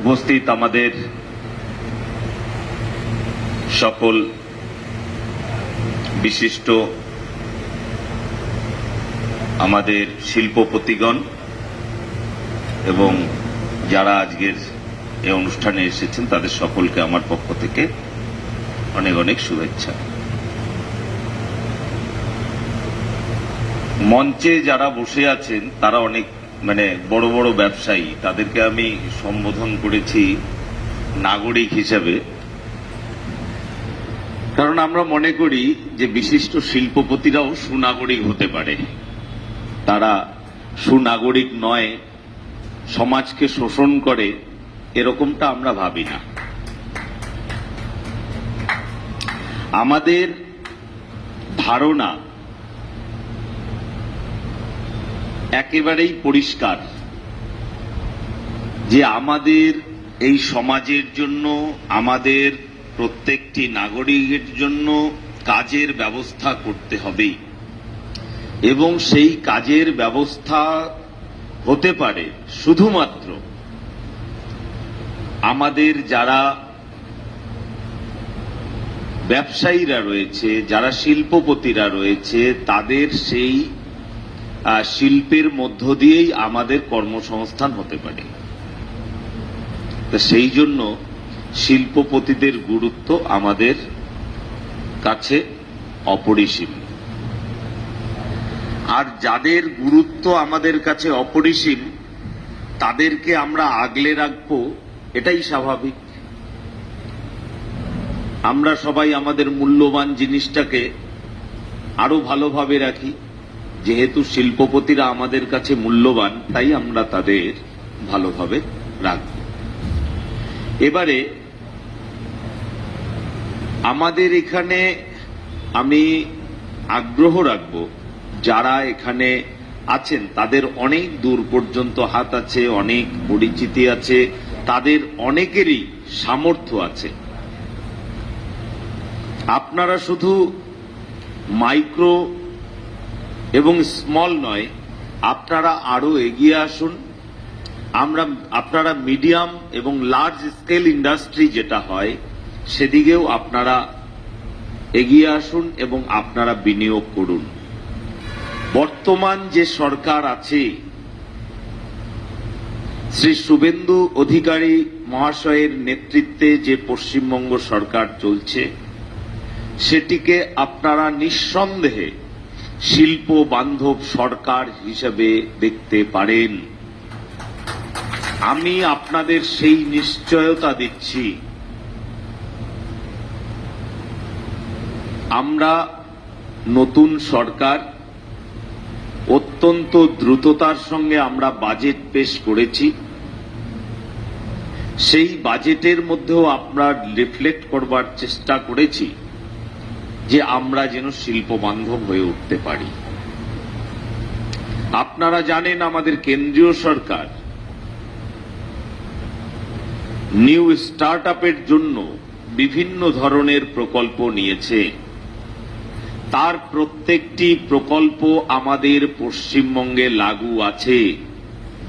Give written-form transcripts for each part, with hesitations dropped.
উপস্থিত আমাদের সকল বিশিষ্ট আমাদের শিল্পপতিগণ এবং যারা আজকের এই অনুষ্ঠানে এসেছেন তাদের সকলকে আমার পক্ষ থেকে অনেক অনেক শুভেচ্ছা। মঞ্চে যারা বসে আছেন তারা অনেক বড় বড় ব্যবসায়ী, তাদেরকে আমি সম্বোধন করেছি নাগরিক হিসেবে, কারণ আমরা মনে করি যে বিশিষ্ট শিল্পপতিরাও সুনাগরিক হতে পারে। তারা সুনাগরিক নয়, সমাজকে শোষণ করে, এরকমটা আমরা ভাবি না। আমাদের ধারণা একেবারেই পরিষ্কার যে আমাদের এই সমাজের জন্য, আমাদের প্রত্যেকটি নাগরিকের জন্য কাজের ব্যবস্থা করতে হবে এবং সেই কাজের ব্যবস্থা হতে পারে শুধুমাত্র আমাদের যারা ব্যবসায়ীরা রয়েছে, যারা শিল্পপতিরা রয়েছে, তাদের সেই শিল্পের মধ্য দিয়েই আমাদের কর্মসংস্থান হতে পারে। সেই জন্য শিল্পপতিদের গুরুত্ব আমাদের কাছে অপরিসীম। আর যাদের গুরুত্ব আমাদের কাছে অপরিসীম তাদেরকে আমরা আগলে রাখব, এটাই স্বাভাবিক। আমরা সবাই আমাদের মূল্যবান জিনিসটাকে আরো ভালোভাবে রাখি। যেহেতু শিল্পপতিরা আমাদের কাছে মূল্যবান, তাই আমরা তাদের ভালোভাবে রাখব। এবারে আমাদের এখানে আমি আগ্রহ রাখব, যারা এখানে আছেন তাদের অনেক দূর পর্যন্ত হাত আছে, অনেক পরিচিতি আছে, তাদের অনেকেরই সামর্থ্য আছে। আপনারা শুধু মাইক্রো এবং স্মল নয়, আপনারা আরো এগিয়ে আসুন। আপনারা মিডিয়াম এবং লার্জ স্কেল ইন্ডাস্ট্রি যেটা হয় সেদিকেও আপনারা এগিয়ে আসুন এবং আপনারা বিনিয়োগ করুন। বর্তমান যে সরকার আছে, শ্রী শুভেন্দু অধিকারী মহাশয়ের নেতৃত্বে যে পশ্চিমবঙ্গ সরকার চলছে, সেটিকে আপনারা নিঃসন্দেহে শিল্প বান্ধব সরকার হিসেবে দেখতে পারেন। আমি আপনাদের সেই নিশ্চয়তা দিচ্ছি। আমরা নতুন সরকার, অত্যন্ত দ্রুততার সঙ্গে আমরা বাজেট পেশ করেছি। সেই বাজেটের মধ্যেও আমরা রিফ্লেক্ট করবার চেষ্টা করেছি যে আমরা যেন শিল্প বান্ধব হয়ে উঠতে পারি। আপনারা জানেন আমাদের কেন্দ্রীয় সরকার নিউ স্টার্ট আপের জন্য বিভিন্ন ধরনের প্রকল্প নিয়েছে। তার প্রত্যেকটি প্রকল্প আমাদের পশ্চিমবঙ্গে লাগু আছে,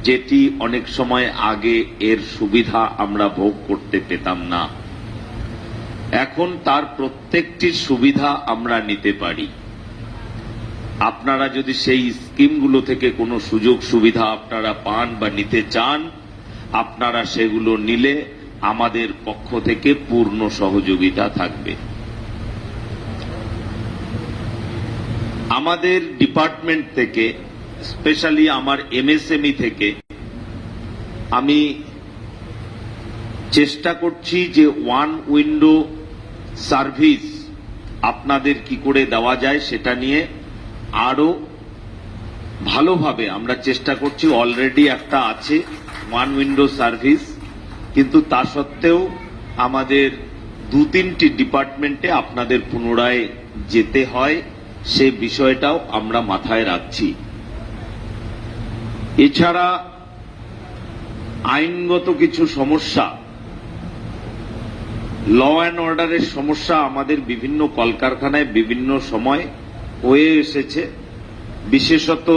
যেটি অনেক সময় আগে এর সুবিধা আমরা ভোগ করতে পেতাম না। এখন তার প্রত্যেকটি সুবিধা আমরা নিতে পারি। আপনারা যদি সেই স্কিমগুলো থেকে কোনো সুযোগ সুবিধা আপনারা পান বা নিতে চান, আপনারা সেগুলো নিলে আমাদের পক্ষ থেকে পূর্ণ সহযোগিতা থাকবে। আমাদের ডিপার্টমেন্ট থেকে, স্পেশালি আমার এমএসএমই থেকে, আমি চেষ্টা করছি যে ওয়ান উইন্ডো সার্ভিস আপনাদের কি করে দেওয়া যায় সেটা নিয়ে আরো ভালোভাবে আমরা চেষ্টা করছি। অলরেডি একটা আছে ওয়ান উইন্ডো সার্ভিস, কিন্তু তা সত্ত্বেও আমাদের 2-3টি ডিপার্টমেন্টে আপনাদের পুনরায় যেতে হয়, সে বিষয়টাও আমরা মাথায় রাখছি। এছাড়া আইনগত কিছু সমস্যা, ল অ্যান্ড অর্ডারের সমস্যা আমাদের বিভিন্ন কলকারখানায় বিভিন্ন সময় হয়ে এসেছে। বিশেষত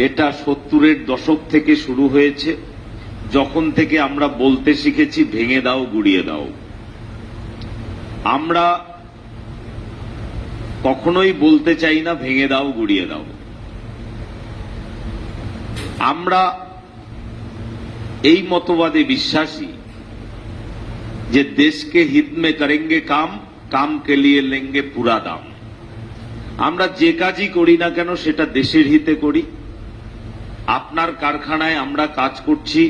এটা 70-এর দশক থেকে শুরু হয়েছে। যখন থেকে আমরা বলতে শিখেছি ভেঙে দাও গুড়িয়ে দাও, আমরা কখনোই বলতে চাই না ভেঙে দাও গুড়িয়ে দাও। আমরা এই মতবাদে বিশ্বাসী যে দেশকে হিত মে করেঙ্গে কাম, কাম কে লিয়ে লেঙ্গে পুরা দাম। আমরা যে কাজই করি না কেন সেটা দেশের হিতে করি। আপনার কারখানায় আমরা কাজ করছি,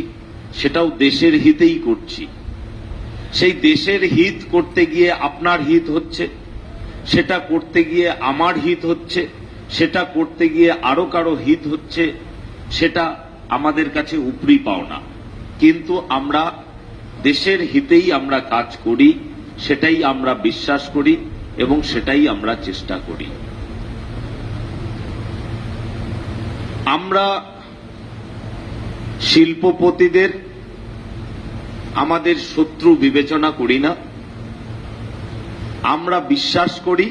সেটাও দেশের হিতেই করছি। সেই দেশের হিত করতে গিয়ে আপনার হিত হচ্ছে, সেটা করতে গিয়ে আমার হিত হচ্ছে, সেটা করতে গিয়ে আরো কারো হিত হচ্ছে, সেটা আমাদের কাছে উপরি পাওনা। কিন্তু আমরা দেশের হিতেই আমরা কাজ করি, সেটাই আমরা বিশ্বাস করি এবং সেটাই আমরা চেষ্টা করি। আমরা শিল্পপতিদের আমাদের শত্রু বিবেচনা করি না। আমরা বিশ্বাস করি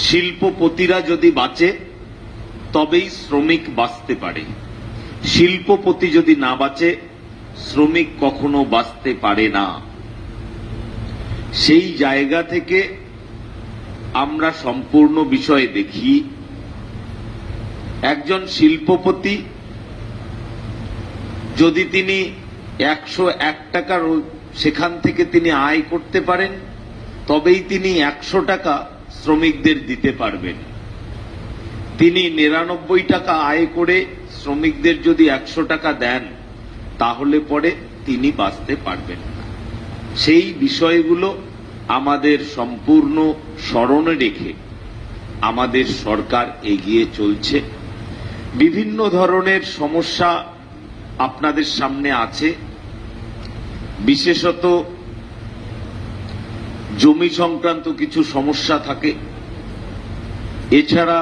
শিল্পপতিরা যদি বাঁচে তবেই শ্রমিক বাঁচতে পারে। শিল্পপতি যদি না বাঁচে শ্রমিক কখনো বাঁচতে পারে না। সেই জায়গা থেকে আমরা সম্পূর্ণ বিষয় দেখি। একজন শিল্পপতি যদি তিনি 101 টাকা সেখান থেকে তিনি আয় করতে পারেন, তবেই তিনি 100 টাকা শ্রমিকদের দিতে পারবেন। তিনি 99 টাকা আয় করে শ্রমিকদের যদি 100 টাকা দেন, তাহলে পরে তিনি বাঁচতে পারবেন না। সেই বিষয়গুলো আমাদের সম্পূর্ণ স্মরণে রেখে আমাদের সরকার এগিয়ে চলছে। বিভিন্ন ধরনের সমস্যা আপনাদের সামনে আছে, বিশেষত জমি সংক্রান্ত কিছু সমস্যা থাকে। এছাড়া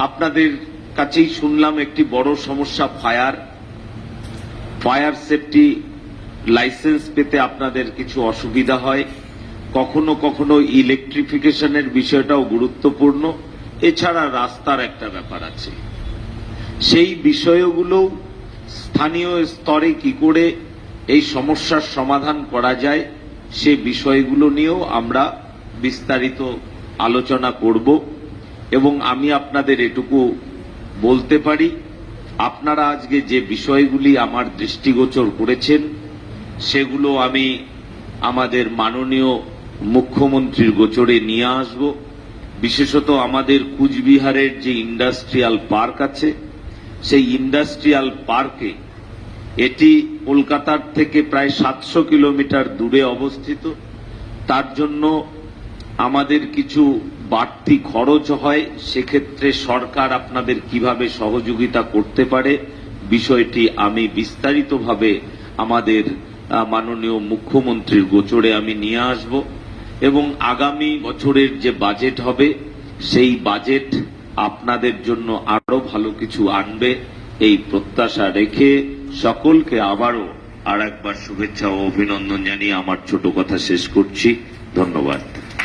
আপনাদের কাছেই শুনলাম একটি বড় সমস্যা ফায়ার সেফটি লাইসেন্স পেতে আপনাদের কিছু অসুবিধা হয়। কখনো কখনো ইলেকট্রিফিকেশনের বিষয়টাও গুরুত্বপূর্ণ। এছাড়া রাস্তার একটা ব্যাপার আছে। সেই বিষয়গুলো স্থানীয় স্তরে কি করে এই সমস্যার সমাধান করা যায়, সে বিষয়গুলো নিয়েও আমরা বিস্তারিত আলোচনা করব। এবং আমি আপনাদের এটুকু বলতে পারি, আপনারা আজকে যে বিষয়গুলি আমার দৃষ্টিগোচর করেছেন সেগুলো আমি আমাদের মাননীয় মুখ্যমন্ত্রীর গোচরে নিয়ে আসব। বিশেষত আমাদের কুচবিহারের যে ইন্ডাস্ট্রিয়াল পার্ক আছে, সেই ইন্ডাস্ট্রিয়াল পার্কে, এটি কলকাতার থেকে প্রায় 700 কিলোমিটার দূরে অবস্থিত। তার জন্য আমাদের কিছু বাড়তি খরচ হয়। সেক্ষেত্রে সরকার আপনাদের কিভাবে সহযোগিতা করতে পারে বিষয়টি আমি বিস্তারিতভাবে আমাদের মাননীয় মুখ্যমন্ত্রীর গোচরে আমি নিয়ে আসব। এবং আগামী বছরের যে বাজেট হবে সেই বাজেট আপনাদের জন্য আরো ভালো কিছু আনবে, এই প্রত্যাশা রেখে সকলকে আবারও আর একবার শুভেচ্ছা ও অভিনন্দন জানিয়ে আমার ছোট কথা শেষ করছি। ধন্যবাদ।